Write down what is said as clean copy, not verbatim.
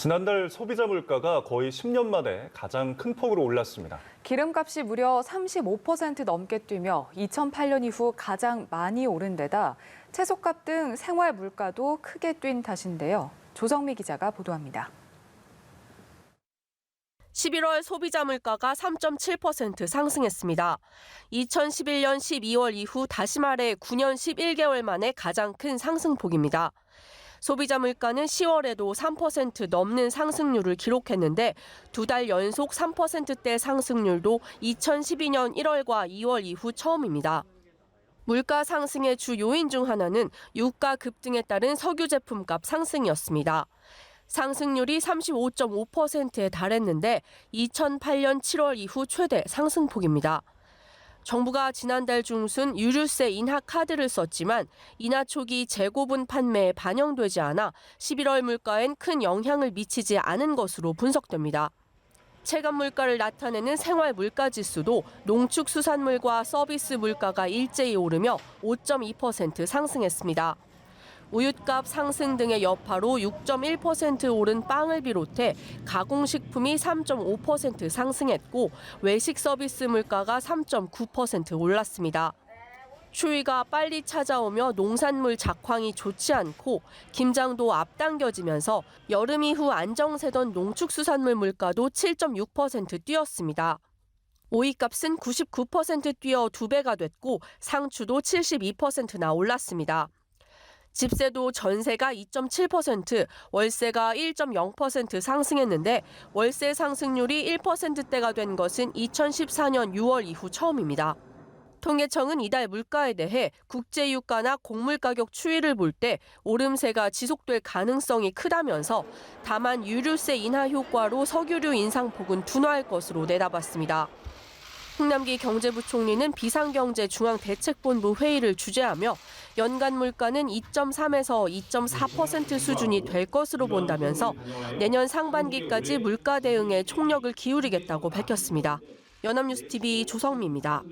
지난달 소비자 물가가 거의 10년 만에 가장 큰 폭으로 올랐습니다. 기름값이 무려 35% 넘게 뛰며 2008년 이후 가장 많이 오른 데다 채소값 등 생활 물가도 크게 뛴 탓인데요. 조성미 기자가 보도합니다. 11월 소비자 물가가 3.7% 상승했습니다. 2011년 12월 이후 다시 말해 9년 11개월 만에 가장 큰 상승폭입니다. 소비자 물가는 10월에도 3% 넘는 상승률을 기록했는데 두 달 연속 3%대 상승률도 2012년 1월과 2월 이후 처음입니다. 물가 상승의 주 요인 중 하나는 유가 급등에 따른 석유 제품값 상승이었습니다. 상승률이 35.5%에 달했는데 2008년 7월 이후 최대 상승폭입니다. 정부가 지난달 중순 유류세 인하 카드를 썼지만 인하 초기 재고분 판매에 반영되지 않아 11월 물가엔 큰 영향을 미치지 않은 것으로 분석됩니다. 체감 물가를 나타내는 생활 물가 지수도 농축수산물과 서비스 물가가 일제히 오르며 5.2% 상승했습니다. 우윳값 상승 등의 여파로 6.1% 오른 빵을 비롯해 가공식품이 3.5% 상승했고 외식 서비스 물가가 3.9% 올랐습니다. 추위가 빨리 찾아오며 농산물 작황이 좋지 않고 김장도 앞당겨지면서 여름 이후 안정세던 농축수산물 물가도 7.6% 뛰었습니다. 오이값은 99% 뛰어 2배가 됐고 상추도 72%나 올랐습니다. 집세도 전세가 2.7%, 월세가 1.0% 상승했는데 월세 상승률이 1%대가 된 것은 2014년 6월 이후 처음입니다. 통계청은 이달 물가에 대해 국제유가나 곡물 가격 추이를 볼 때 오름세가 지속될 가능성이 크다면서 다만 유류세 인하 효과로 석유류 인상폭은 둔화할 것으로 내다봤습니다. 홍남기 경제부총리는 비상경제중앙대책본부 회의를 주재하며 연간 물가는 2.3에서 2.4% 수준이 될 것으로 본다면서 내년 상반기까지 물가 대응에 총력을 기울이겠다고 밝혔습니다. 연합뉴스TV 조성미입니다.